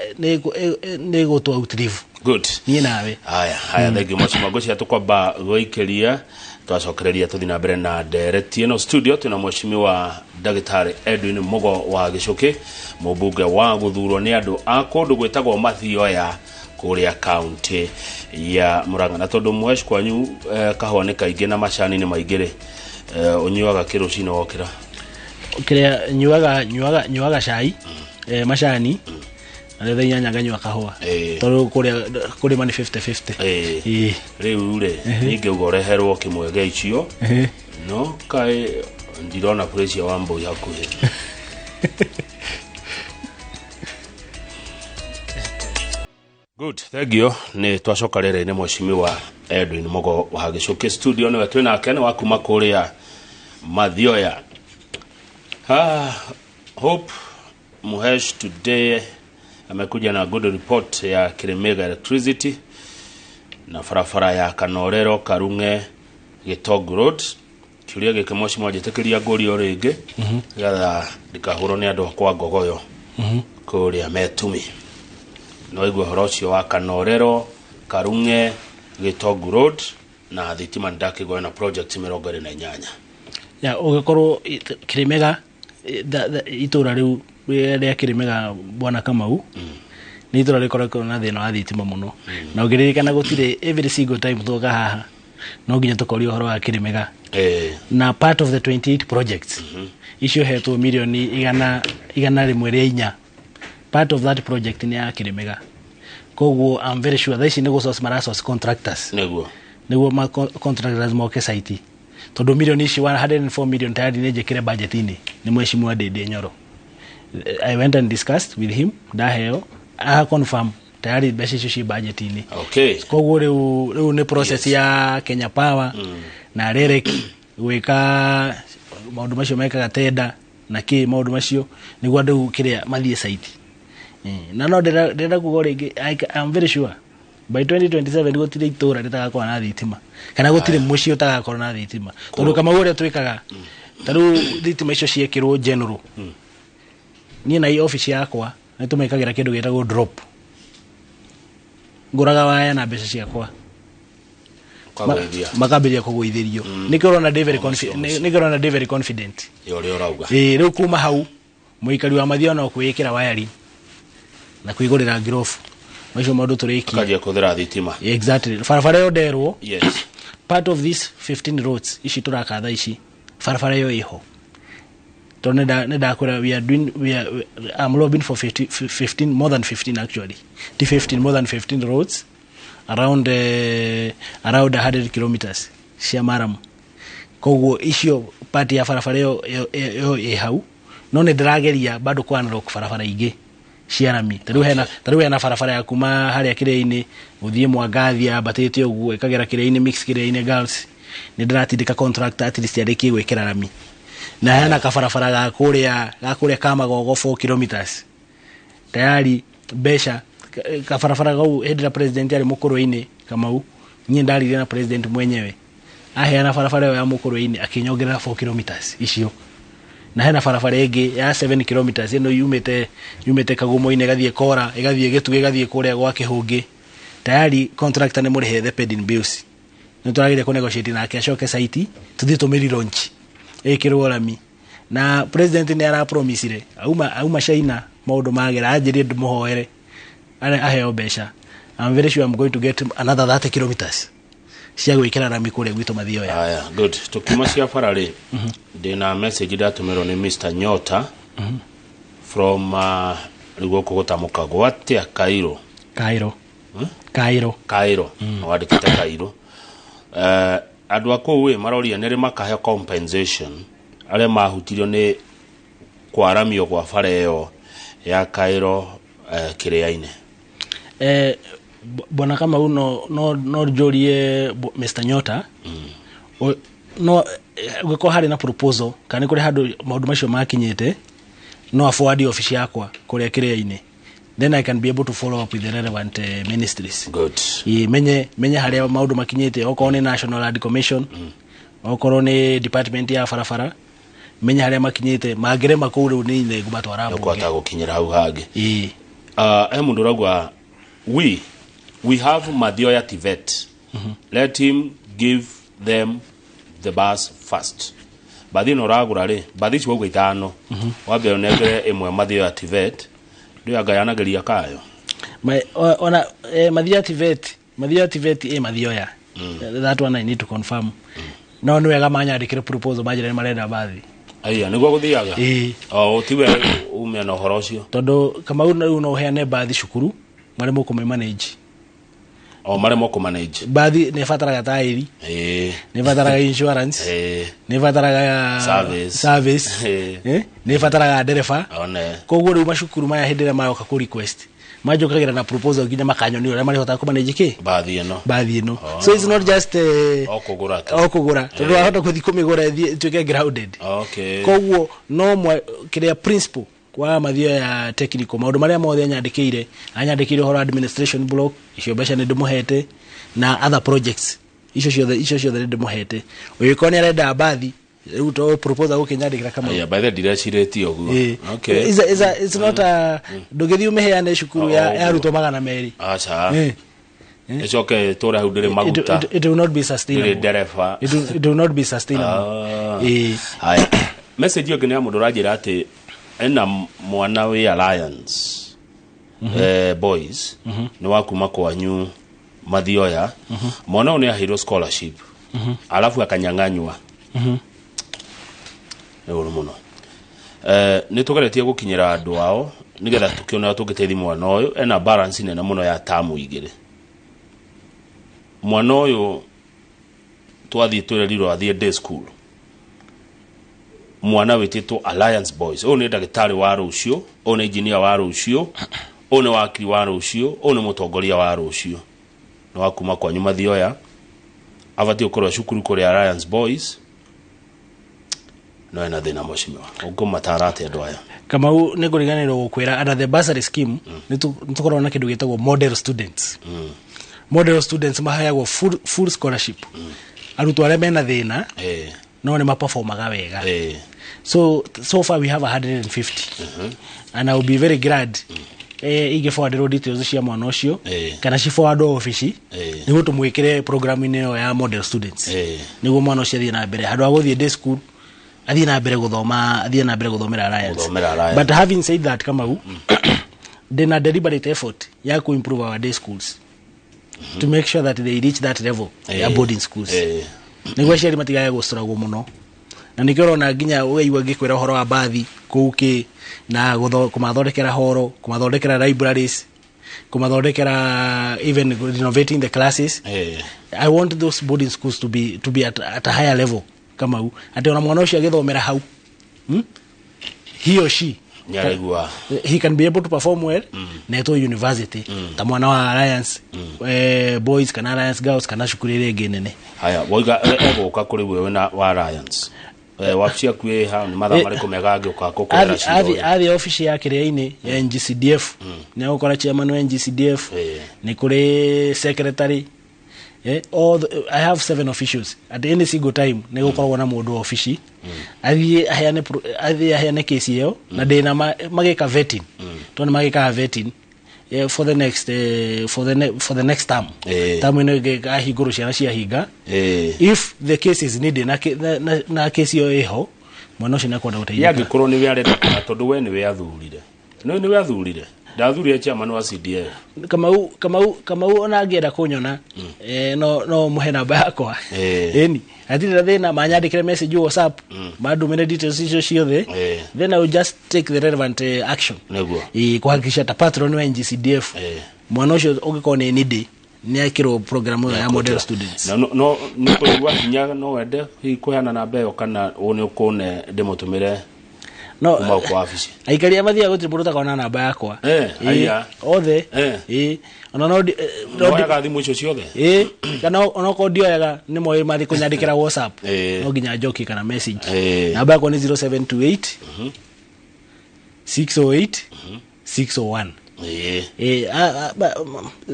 nego to outlive. Good. Ni nawe. Haya thank you much magocia tukwamba goikeria twacokereria tuthina mbere na direct ino studio tuna mheshimiwa Dagitari Edwin Mugo wa Gicuki Mũmbunge wa guthurwo ni andu a kundu gwetagwo Mathioya kuria county ya Murang'a na tondu mwesh kwanyu kahwa ni kaingi na macani ni maingire unyuaga kirucini wokira kiria nyuaga cai macani na thenya nyanganywa kahwa tondu kuria mani 50-50 riu ninge ugoreherwo kimwege icio no kai ndirona pressure wa Mbui hakuhe Good, thank you. Ni twacoka rere ni mheshimiwa Edwin Mugo wa Gicuki studio ni wetu na kene wa kuma kuria Mathioya. Hope Muhesh today amekuja na good report ya Kirimega electricity na farafara ya Kanorero Karunge Gitogu Road. Kiuria gike mheshimiwa jetekeria gori orege gatha ndikahuro ni andu kwa ngogoyo kuria Metumi. No igwe horocio wa Kanorero Karunge Gitogu Road na thitima ndake go na project 28 ya ugikorwo Kirimega itura riu ria Kirimega bwana Kamau ni itura rikoragwo na thina wa thitima muno na ugiririkana gutire every single time tuga haha no nginya tukorio horo wa Kirimega na part of the 28 projects icio hetwo milioni igana rimwe ria 4 part of that project ni ya Kirimega. Kogwo I'm very sure this nego source marasos contractors nego ma contractors moke site tondu milioni ici 104 million tayari neje kire budget ini ni mheshimiwa Dede Nyoro. I went and discussed with him daheo confirm tayari basi ici budget ini. Okay. Kogwo riu ni process ya Kenya Power na Rerek gwika maundu macio mekaga tenda na ki maundu macio niguo andu kiria mathie site na no ndenda kugo ringi I'm very sure by 2027 gutire itura ritagakorwo na thitima kana gutire muci utagakorwo na thitima tondu kama uria twikaga taru thitima icio ciekirwo general niĩ na office yakwa nĩ tũmekagira kĩndũ gĩtagwo drop ngũraga waya na mbeca ciakwa makambĩrĩria kũgũithĩrio nĩkĩo ũrona ndĩ very confident rĩu kuma hau mũikari wa Mathioya no kwĩĩkĩra wiring na kwĩgũrĩra ngirobu macio maũndũ tũrĩkia akajia kũthera thitima exactly barabara yo nderwo part of this 15 roads ici tũrakatha ici barabara yo iho tonda nĩndakũra I'm lobbying for 15 more than 15 actually 15 more than 15 roads around 100 kilometers cia Maramu koguo icio part ya barabara yo ihau no nĩndĩrageria bado kwa unlock barabara ingĩ cia rami tarĩu hena barabara ya kuma harĩa kĩrĩa-inĩ gũthiĩ Mwangathia batĩte ũguo ĩkagera kĩrĩa-inĩ mix kĩrĩa-inĩ girls nĩndĩratindĩka contractor at least arĩkie gwĩkĩra rami na hena kabarabara gakũrĩa Kamagogo 4 kilometers tayari mbeca kabarabara gau hĩndĩ president arĩ mũkũrũ-inĩ Kamau niĩ ndaririe na president mwenyewe aheana barabara ya mũkũrũ-inĩ akinyongerera 4 kilometers icio na hena barabara ĩngĩ ya 7 kilometers ĩno yumĩte Kagumo-inĩ ĩgathiĩ Kora ĩgathiĩ Gĩtugĩ ĩgathiĩ kũrĩa gwa Kĩhũngĩ tayari contractor nĩ mũrĩhe the pending bills nĩ tũragire kũ negotiate nake acoke site tũthiĩ tũmĩri launch ĩkĩrwo rami na president nĩ arapromisire auma China maũndũ magera anjĩrie ndĩmũhoere aheo mbeca I'm very sure I'm going to get another 30 kilometers cia gwĩkĩra rami kũrĩa gwitũ Mathioya. Aya good tukuma cia bararĩ ndĩna message ndatũmĩrwo nĩ Mr Nyota from rĩguo kũgũtamũka gwatĩa Cairo wandĩkĩte Cairo andũ akũu maroria nĩrĩ makahe compensation arĩa mahutirio nĩ kwaramio gwa bara ĩyo ya Cairo kĩrĩa-inĩ bona kama no jorie Mr Nyota no gũkũ harĩ na proposal kana kũrĩ handũ maũndũ macio makinyĩte no forward office yakwa kũrĩa kĩrĩa-inĩ then I can be able to follow up with the relevant ministries. Good. Menye harĩa maũndũ makinyĩte okorwo nĩ National Land Commission okorwo nĩ department ya barabara menye harĩa makinyĩte mangĩrema kũu rĩu nĩ ine gũbatwara mbunge kwata gũkinyĩra hau hangĩ mũndũ ragwa we have Mathioya TVET. Let him give them the bus first. Bathi no ragura ri bathi ci gũgũ ithano wambe onegere ĩmwe Mathioya TVET ndio agayanageria kayo ona Mathioya TVET Mathioya that one I need to confirm no nĩ wega manyandĩkĩre proposal majĩre marenda bathi aya nĩguo gũthiaga tiwe umia na ũhoro ũcio tondũ kama no uheane bathi cukuru marĩ mũkũme manage marĩ mũkũ manage bathi nĩ fataraga tairi nĩ fataraga insurance nĩ fataraga service nĩ fataraga ndereba koguo rĩu macukuru maya hĩndĩ ĩrĩa maroka ku request majokagira na proposal nginya makanyoni ũrĩa marĩ hota kũmanage bathi ĩno so it's not just okũgũra tondũ wahota gũthiĩ kũmĩgũra ĩtuĩke grounded koguo no kĩrĩa principle kwa Mathioya technical maũndũ marĩa mothe anyandĩkĩire horo administration block icio mbeca nĩ ndĩmũhete na other projects icio ciothe nĩ ndĩmũhete ũyũko nĩ arenda bathi rĩu to proposal gũkĩnyandĩkĩra kama by the direction ũguo it's not ndũgĩthiĩ ũmĩheane cukuru ya arutwo 200 acha ecoke tore hau ndĩrĩ maguta it will not be sustainable ndereba it will not be sustainable haya message yo gĩnya mũndũ rajĩra atĩ ena mwana wĩ Alliance boys nĩ wakuma kwanyu Mathioya mwana ũyũ nĩ aheirwo scholarship alafu akanyang'anywa nĩ ũru mũno nĩ tũgeretie gũkinyĩra andũ ao nĩgetha tũkĩona tũngĩteithia mwana ũyũ ena balance nene mũno ya tamu igĩrĩ mwana ũyũ twathiĩ twerirwo athiĩ day school mwana wĩtĩtwo Alliance boys ũyũ nĩ ndagĩtarĩ wa rũciũ ũyũ nĩ engineer wa rũciũ ũyũ nĩ wakiri wa rũciũ ũyũ nĩ mũtongoria wa rũciũ nĩ wakuma kwanyu Mathioya abatie gũkorwo cukuru kũrĩ Alliance boys no ena thĩna mũcimo ũngũmatara atĩa andũ aya kama nĩ ngũriganĩrwo gũkwĩra under the bursary scheme nĩ tũkorwo na kĩndũ gĩtagwo model students model students maheagwo full scholarship arutwo arĩa mena thĩna no nĩ maperformaga wega So far we have 150. And I will be very glad ige forward details cia mwana ucio kana ci forward office niguo tumwikire program ino ya model students niguo mwana ucio athie na mbere handu ha guthie day school athie na mbere guthomera Alliance. But having said that, Kamau, then a deliberate effort ya to improve our day schools to make sure that they reach that level ya boarding schools niguo ciari matigaye gusturagwo muno na nikiro na nginya weigwa ngikwira horo wa bathi kuuki na kumathondekera horo kumathondekera libraries kumathondekera even renovating the classes. I want those boarding schools to be at a higher level. Kamau ati ona mwana ucio agithomera hau he or she he can be able to perform well neto university ta mwana wa Alliance boys kana Alliance girls kana shukurire ngenene haya boiga egoka kuri wewe na wa Alliance wapsia kwe ha ni matha mariko megage ukakokorera shiro athi office yake ri-ini ya NGCDF ne ukora chairman wa NGCDF ni kuri secretary I have 7 officials at any single time ne gukorwo na mundu office athi ahane case yo na dena mageka vetting tone mageka vetting for the next term term ino gahiguru cia higa if the case is needed na case yo eho mwana ucio nakwenda guteithia yagikorwo ni we arenda kana tondu we ni we athurire ni we athurire ndathurire chairman wa CDF Kamau ona angienda kunyona no muhe namba yakwa eni atira thina manyandikire message WhatsApp madumene details icio ciothe then I will just take the relevant action neguo kuhakikisha ta patron wa NGCDF mwana ucio ungikona ni need ni akiro program ya model students no nikuigwa kinya no wende kuhana namba yo kana one ukone demotumire no kwa office aikaria mathia gutriburuta kana namba yakwa aya othe ona no ga thimu icio ciothe kana ona ko ndioyaga ni moyo mathi kunyandikira WhatsApp no ginya njoki kana message namba yakwa ni 0728 608 601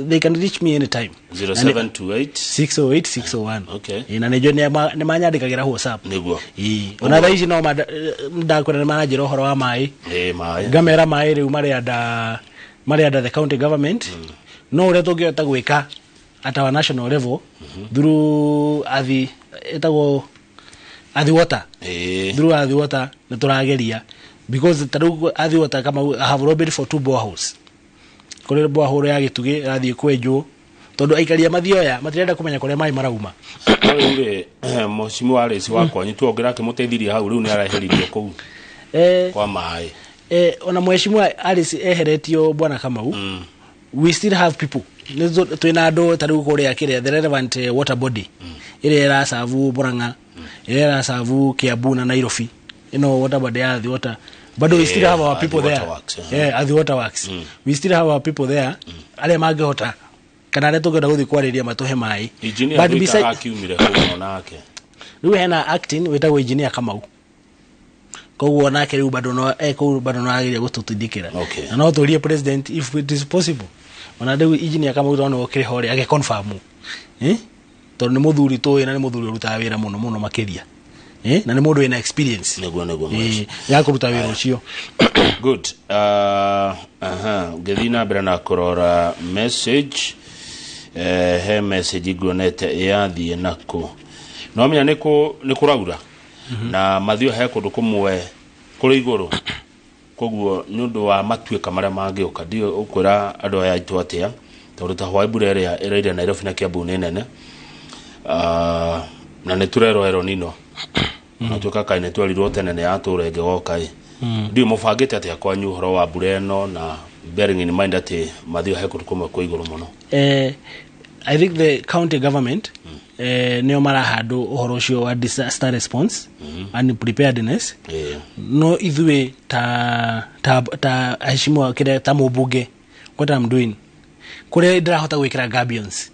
they can reach me anytime 0728 608 601 okay na nejo ni manyandikagira WhatsApp niguo ona thaici no ndakwenda manajira horo wa mai ngamera mai riu mari ada the county government no ure tungihota gwika at our national level through athi water through athi water na turageria because tadu athi water kama I have lobbied for 2 boreholes kore borehole ya gitugi rathie kwenjwo tondu aikaria Mathioya matirenda kumenya kore mai marauma ule mosimu wa resi wakwa nyi tuongera kimuteithiria hau riu ni araheririo kou kwa mai ona mheshimiwa Alice eheretio bwana Kamau we still have people twina ando tariu kore akire the relevant water body ile era savu Murang'a ile era savu Kiambu na Nairobi water body ya the water but we still have our people there at the water works we still have our people there ale magehota kana reto genda guthi kwariria matuhe mai but besides akiumire kuno nake riu hena acting wetagwo engineer Kamau koguo nake riu bado no agiria gututindikira na no turie president if it is possible ona riu engineer Kamau no okire hore age confirm tondu ni muthuri toy na ni muthuri ruta wira muno makiria na ni mundu ina experience neguo ya kuruta wira ucio good gethina mbere na kurora message he message gonete yathie nako no menya ni kuraura na Mathioya he kundu kumwe kuri iguru koguo nyundu wa matuika maria mangioka ndio ukwira andu aya itu atia tondu ta hwa ibura ria iraire Nairobi na Kiambu ni nene na ne turero nino natuka kaine twarirwo tene ne aturenge gokai ndio mufangite atia kwanyu horo wa mbura eno na bearing in mind ati Mathioya he kundu kumwe kwa iguru muno I think the county government neo marahandu uhoro ucio wa disaster response and preparedness no ithwe ta heshima kile ta Mũmbunge what I'm doing kule ndirahota gwikira gabions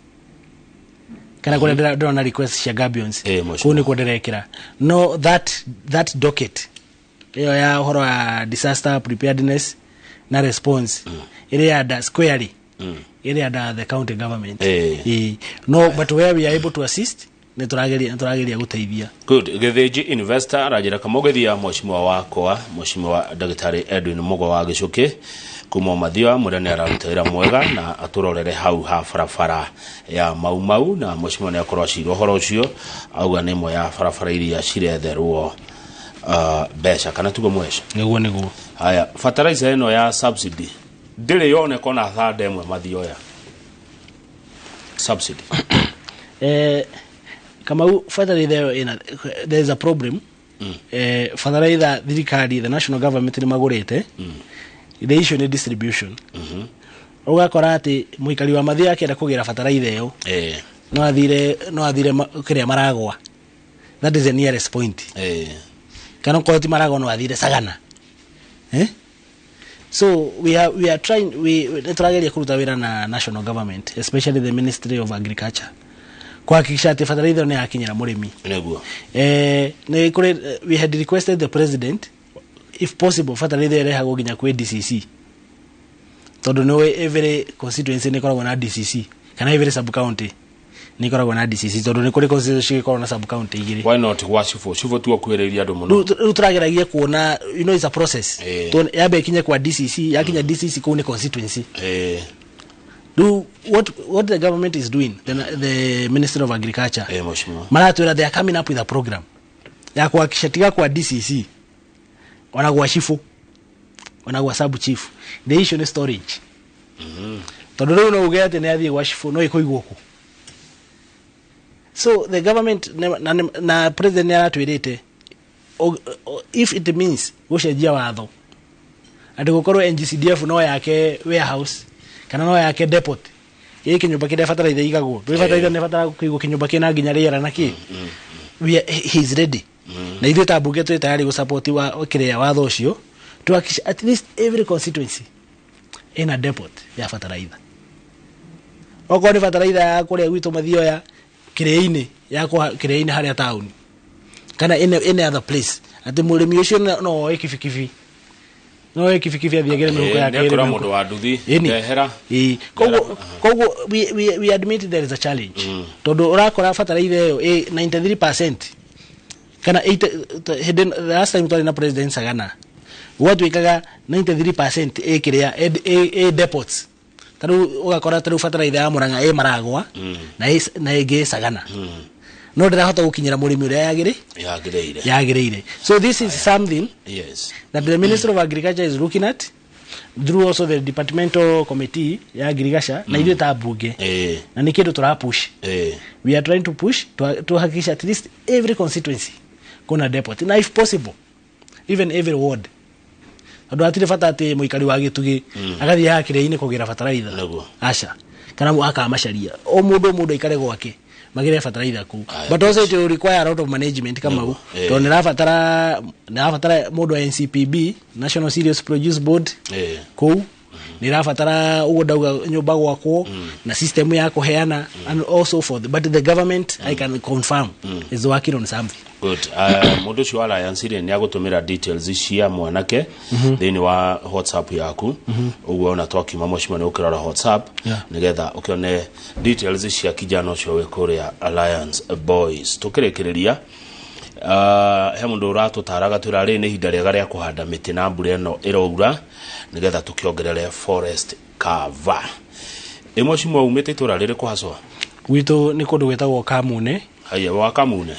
kana kule ndona request cia gabions kuni kudirekira no that docket iyo ya uhoro wa disaster preparedness na response ile ya squarely ile under the county government no but where we are able to assist niturageria guteithia. Good. Getheji investor rajira kamogethia mheshimiwa wakwa mheshimiwa Daktari Edwin Mugo wa Gicuki kuma Mathioya murene ararutira mwega na aturorere hau ha farafara ya mau na mheshimiwa ne akorwa ciro horo ucio auga ni mo ya farafara iria ciretherwo besha kana tugo mwesha niguo haya fertilizer eno ya subsidy ndire yone kona thande emwe Mathioya subsidy kama fertilizer there is a problem. Fertilizer thirikari the national government ni magurite the issue ni distribution. Ugakora ati muikari wa Mathioya akenda kugira fertilizer yo no athire kiria maragwa. That is the nearest point. Kana ko ti maragwa no athire Sagana. So we are trying turageria kuruta wira na national government, especially the Ministry of Agriculture, kuhakikisha ati fertilizer ni akinyira murimi. Neguo we had requested the president if possible fertilizer rehago ginya kwe DCC, tondu no every constituency ni koragwo na DCC kana every sub county ni koragwo na DCC, tondu ni kuri constituency koragwo na sub county igiri. Why not washifu tu okwereria andu muno uturageragia kuona it's a process to yabe kinya kwa DCC yakinya DCC ko ni constituency. Do what the government is doing, the Ministry of Agriculture maratwira they are coming up with a program ya kuhakikisha tiga kwa DCC wanagwa shifu wanagwa sub chief the issue is storage. Tondu riu no ugete ne athie gwa shifu no ikoigwo ku. So the government na president aratwirite if it means gucenjia watho ati gukorwo NGCDF no yake warehouse kana no yake depot kinyumba kide fertilizer igagwo fertilizer ne fatara kuigwo kinyumba kina nginya riera naki he is ready na ithu ta bunge tu tayari go support wa kiria watho ucio to at least every constituency in a depot ya fertilizer. Oko ni fertilizer ya kuria gwitu Mathioya kireini yako kireini haria town kana any other place ati murimi ucio no ikifikifi athigere mihuko yake ndekora mundu wa nduthi ndehera kogo we admit there is a challenge. Tondu urakora fertilizer yo 93% kana 8 last time twali na president Sagana watu ikaga 93% kiria depots taru ugakora taru fertilizer ya Murang'a maragwa na ege Sagana no ndirahota gukinyira murimi uria yagireire. So this is something that the Ministry of Agriculture is looking at through also the departmental committee ya agriculture na ile ta bunge na ni kitu turapush. We are trying to push to hakikisha at least every constituency kuna depot na if possible even every ward adu atire fata ati muikari wa Gitugi agathi yakire-ini kugira fertilizer acha kana aka masharia o mundu ikare gwake magire fertilizer ku, but also it will require a lot of management kama to nirafatara mundu wa NCPB National Cereals Produce Board ku nirafatara ugodauga nyumba gwakwo na system ya kuheana and also for but the government I can confirm is working on something. Good. Mundu cio alliance ni agutumira details cia mwanake thini wa WhatsApp yaku uguo na toki mamoshima ni ukirora WhatsApp nigetha ukione details cia kijana cio we kuria Alliance Boys tukirekereria he mundu uratutaraga turari ni hinda riega ria kuhanda miti na mbura eno iraura nigetha tukiongerere forest cover. Emoshimo umete turari kuhaswa gwitu ni kundu gwetagwo Kamune. Haya wa Kamune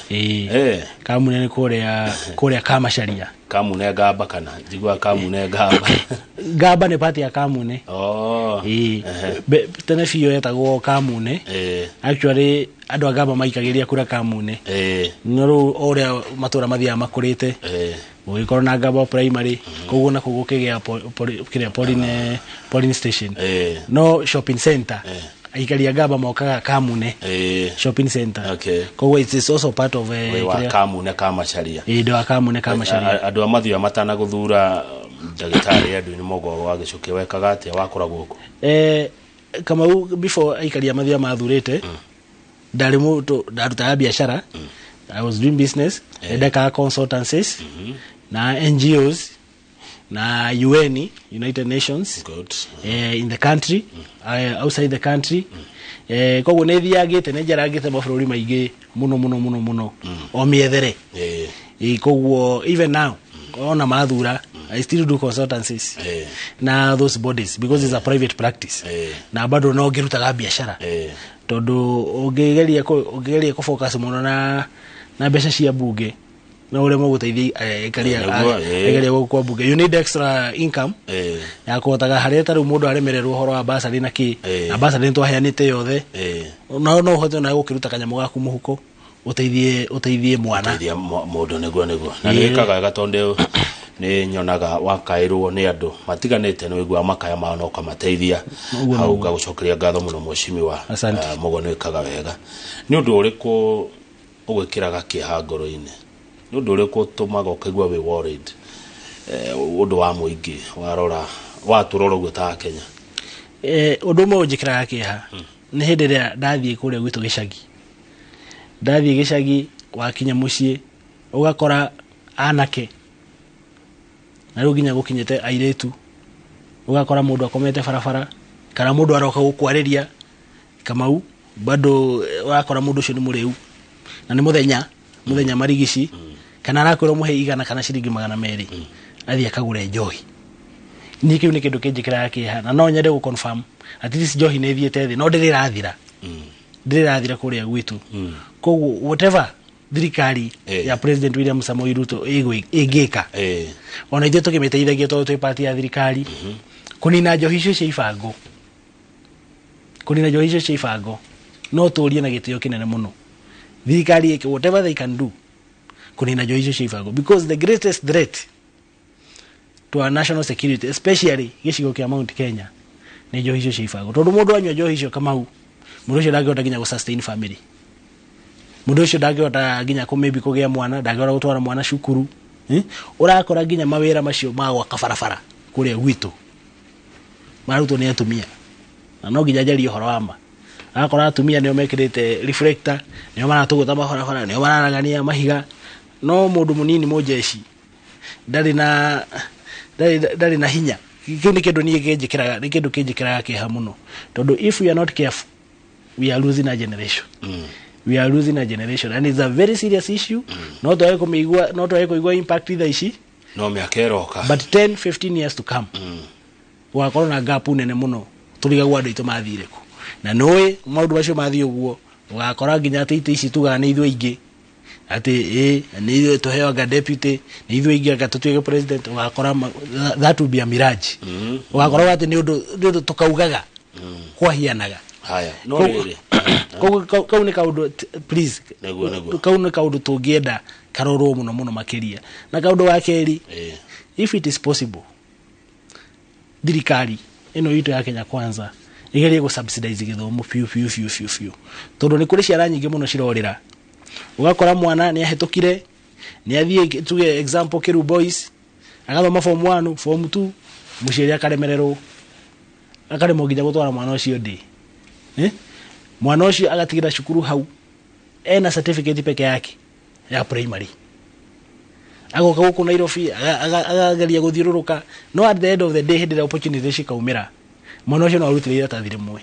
Kamune ni kuria Kamasharia Kamune Gaba kana jigwa Kamune Gaba ni pati ya Kamune tene fiyo yetagwo Kamune actually andu a Gaba maikagiria kura Kamune nuru oria matura mathia makurite ugikorwo na Gaba primary koguo na kuguo kigia polling station no shopping center aikari Gaba mokaga Kamune shopping center. Koguo it is also part of Kamune Kamasharia ndo Kamune Kamasharia andu a Mathioya matana guthura Daktari Edwin Mugo wa Gicuki wekaga atia wakoragwo guko kama before aikari Mathioya mathurite ndari mutu ndaruta biashara. I was doing business edeka consultancies na NGOs na UN, United Nations. Good. In the country, outside the country. Koguo nĩ thiagĩte nĩ njaragĩte mabũrũri maingĩ mũno o mĩethere. Koguo even now ona mathura I still do consultancies na those bodies because it's a private practice. Na bado no ngirutaga biashara. Tondu ungegeria ku focus muno na mbeca cia bunge na ule mũgũteithia ekaria kwa bunge. You need extra income ya kuotaga harĩa tarĩ mũndũ aremererwo horo wa basari na ki na basari ntwaheanĩte yothe no hote na gukiruta kanyamũ gaku mũhuko uteithie mwana mũndũ nĩguo na nĩkaga wega tondu nĩ nyonaga wakairwo nĩ andũ matiganĩte nĩ wĩgua makaya mao no kamateithia hau gagucokeria ngatho mũno mwecimiwa Mugo nĩkaga wega nĩ ũndũ ũrĩkũ ũgwĩkĩraga kĩeha ngoro-inĩ nĩ ũndũ ũrĩkũ ũtũmaga ũkaigua wĩ worried ũndũ wa mũingĩ watũrora ũguo ta Kenya ũndũ ũmwe ũnjĩkĩraga kĩeha nĩ hĩndĩ ĩrĩa ndathiĩ kũrĩa gwitũ gĩcagi wakinya mũciĩ ugakora anake na rĩu nginya gũkinyĩte airĩtu ugakora mũndũ akomete barabara kana mũndũ aroka gũkwarĩria Kamau bado wakora mũndũ ũcio nĩ mũrĩu na nĩ mũthenya marigici kana arakwĩrwo muhe igana kana ciringi 200 athiĩ akagũre njohi ni kĩu nĩ kĩndũ kĩnjĩkĩraga kĩeha na no nyende gũconfirm at least njohi nĩ thiĩte thĩ no ndĩrĩrathira kũrĩa gwitũ koguo whatever thirikari ya President William Samoei Ruto ĩngĩka ona ithuĩ tũkĩmĩteithagia tondũ twĩ party ya thirikari kunina njohi icio cia ibango no tũrie na gĩtĩo kĩnene mũno thirikari ĩke whatever they can do kunina njohi icio cia ibango because the greatest threat to our national security especially gĩcigo kĩa Mount Kenya nĩ njohi icio cia ibango tondũ mũndũ anyua njohi icio Kamau mũndũ ũcio ndangĩhota nginya sustain family mũndũ ũcio ndangĩhota nginya maybe kũgĩa mwana ndangĩhota gũtwara mwana cukuru urakora nginya mawĩra macio magwa kabarabara kũrĩa gwitũ marutwo nĩ atumia na no nginya njari ũhoro wa ma akora atumia nĩo mekĩrĩte reflector nĩo maratũgũta mabarabara nĩo mararagania mahiga no mũndũ mũnini mũjeshi ndarĩ na hinya kĩu nĩ kĩndũ niĩ kĩnjĩkĩraga kĩeha mũno tondũ if we are not careful we are losing a generation. And it's a very serious issue. No to kũigua impact tha ici no mĩaka ĩroka but 10-15 years to come wakorwo na gap nene mũno tũrigagwo andũ aitũ mathire ku na nũĩ maũndũ macio mathiĩ ũguo ũgakora nginya atĩ itĩ ici tugaga nĩ ithuĩ aingĩ atĩ nĩ ithuĩ tũheaga deputy nĩ ithuĩ aingĩ agatũtuĩke president ũgakora that will be a mirage ũgakora atĩ nĩ ũndũ tũkaugaga kwahianaga haya no rĩrĩ kau nĩ kaũndũ please kau nĩ kaũndũ tũngĩenda karorwo mũno makĩria na kaũndũ wa kerĩ if it is possible thirikari ĩno itũ ya Kenya Kwanza igerie gũsubsidize gĩthomo fiu tondũ nĩ kũrĩ ciana nyingĩ mũno cirorĩra ugakora mwana nĩ ahetũkire nĩ athiĩ tuge example Kiru Boys agathoma form 1 form 2 mũciari akaremererwo akaremwo nginya gũtwara mwana ũcio ndĩ mwana ũcio agatigĩra cukuru hau ena certificate peke yake ya primary agoka gũkũ Nairobi agageria gũthiũrũrũka no at the end of the day hĩndĩ ĩrĩa opportunity cikaumĩra mwana ũcio no arutire iratathi rĩmwe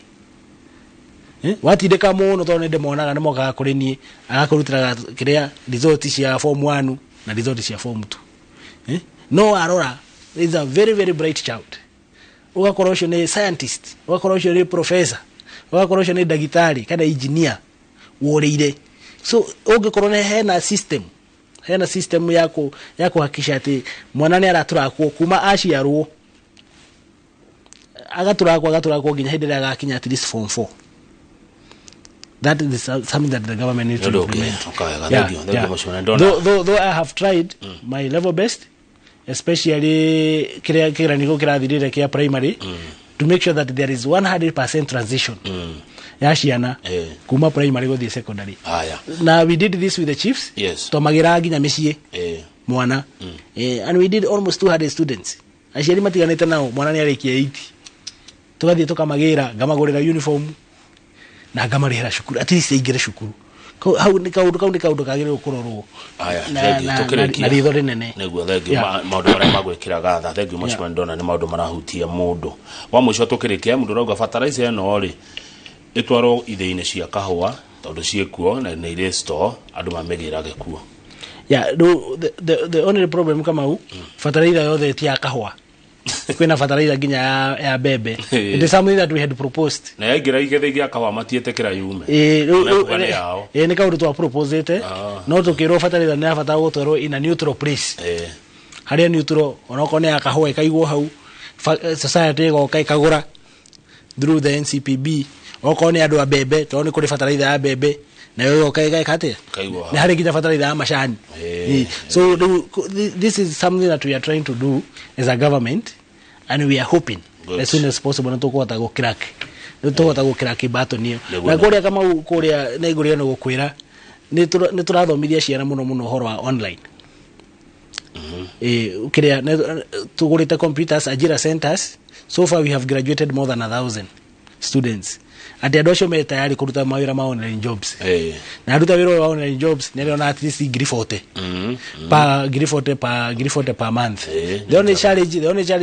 watindĩka mũno tondũ nĩ ndĩmonaga nĩ mokaga kũrĩ niĩ agakũrutĩra kĩrĩa result cia form 1 na result cia form 2 no arora is a very very bright child ugakora ũcio nĩ scientist ugakora ũcio nĩ professor ugakora ũcio nĩ ndagĩtarĩ kana engineer worĩire so ũngĩkorwo nĩ hena system ya kuhakikisha atĩ mwana nĩ aratũrakwo kuma aciarwo agaturakwo nginya hĩndĩ ĩrĩa agakinya at least form 4 that is something that the government needs to implement. Though I have tried my level best especially kĩgeranio kĩrathirĩre kĩa primary to make sure that there is 100% transition ya ciana kuma primary gũthiĩ secondary. Now we did this with the chiefs tũmagĩra nginya mĩciĩ mwana and we did almost 200 students aciari matiganĩte nao mwana nĩ arĩkia 80 tũgathiĩ tũkamagĩra ngamagũrĩra uniform na ngamarĩhĩra cukuru at least aingĩre cukuru hau ni kaundu kagire kurorwo aya thengi na ritho rinene neguo thengi maundu maria magwikira gatha thengi muchman ndona ni maundu marahutia mundu wa muico tukirikia mundu rauga fertilizer no ri itwaro ithei-ini cia kahua tondu ciekuo na ni ile store andu mamegirage kuo the only problem kama fertilizer yothe ti ya kahua kwina fertilizer ginya ya bebe it is something that we had proposed na yagira igethigia kahua matietekera yume ni kaundu twa proposete no tukiro fertilizer na fata gutwaro in a neutral place haria neutral onoko ne ya kahua ikaigwo hau society goka ikagura through the NCPB oko ne andu a bebe to ni kuri fertilizer ya bebe na yo kai kate ni hari ginya fertilizer ya mashani so this is something that we are trying to do as a government and we are hoping as soon as possible na tukwata go crack bato niyo na kuria kama kuria na iguria no gukwira ni turathomithia ciana muno horo wa online ukiria tugurite computers ajira centers so far we have graduated more than 1,000 students ati adosho me tayari kuruta mawira ma online jobs na aruta wira wa online jobs ne leona at least grifote pa grifote per month the only challenge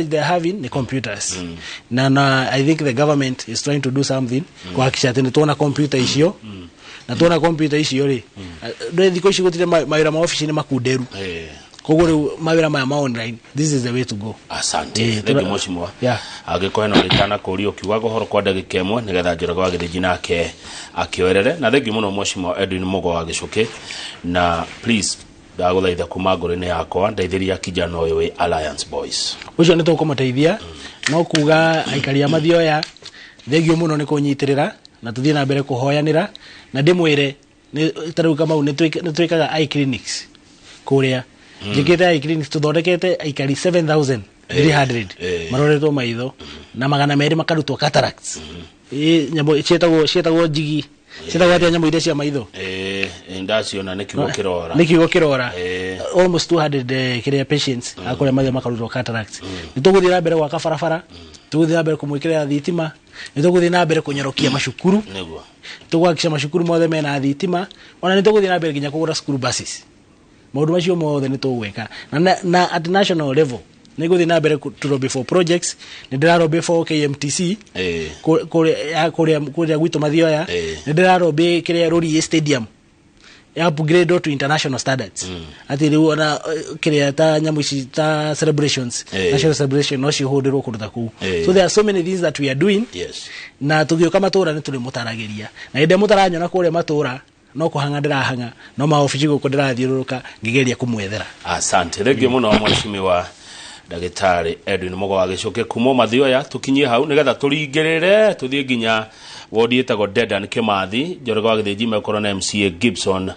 they are having the computers na I think the government is trying to do something kuhakikisha tena tuona computer ishio na tuona computer ishio ri ndio thiko ishi gutire mawira ma office ni makunderu kogore mawira ma online this is the way to go asante thegi moshimwa agikwena ritana kuri okiwa gohoro kwa ndagika imwe nigetha njorogo wa githiji nake akioerere na thegi muno moshimwa Edwin Mugo wa gicuki na please ndaguthaitha kuma ngoro-ini yakwa ndaithiria kijana uyu wi Alliance Boys ucio ni tukumateithia no kuga aikari a Mathioya thegi muno ni kunyitirira na tuthie na mbere kuhoyanira na ndimwire ni taru kama ni twikaga eye clinics kuria jiketa eye clinics tuthondekete aikari 7,300 maroretwo maitho na magana meri makarutwo cataracts nyambo cietagwo jigi cietagwo atia nyambo iria cia maitho ndaciona nikigo kirora almost 200 kiria patients akore maitho makarutwo cataracts nituguthie na mbere gwaka barabara tuguthie na mbere kumwikira thitima nituguthie na mbere kunyorokia mashukuru tugwakisha mashukuru mothe mena thitima ona nituguthie na mbere ginya kugura school buses maundu macio mothe ni tugweka na at national level niguthi na mbere to lobby for projects ni ndira lobby for KMTC kuria gwitu Mathioya ni ndira lobby kiria Rori Stadium ya upgrade to international standards ati riu ona kiria ta nyamu ici ta celebrations national celebration no cihudirwo kuruta ku so there are so many things that we are doing na tugioka matura ni tuli mutaragiria na inde mutaranyona kuria matura no kuhanga ndirahanga no maofici guko ndirathiuruka ngigeria kumwethera asante thengio muno mweshimiwa Dagitari Edwin Mugo wa gicuki kumo Mathioya tukinyie hau nigetha turingirire tuthie ginya wodi etago Dedan Kimathi njorogo wa githiji mekoro na MCA Gibson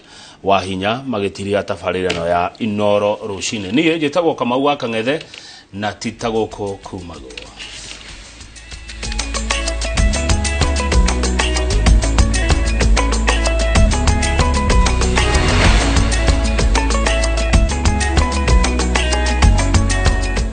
wa hinya magitiria tafarirano ya Inoro rucine niye njitagwo Kamau wa Kang'ethe na titaguko kumago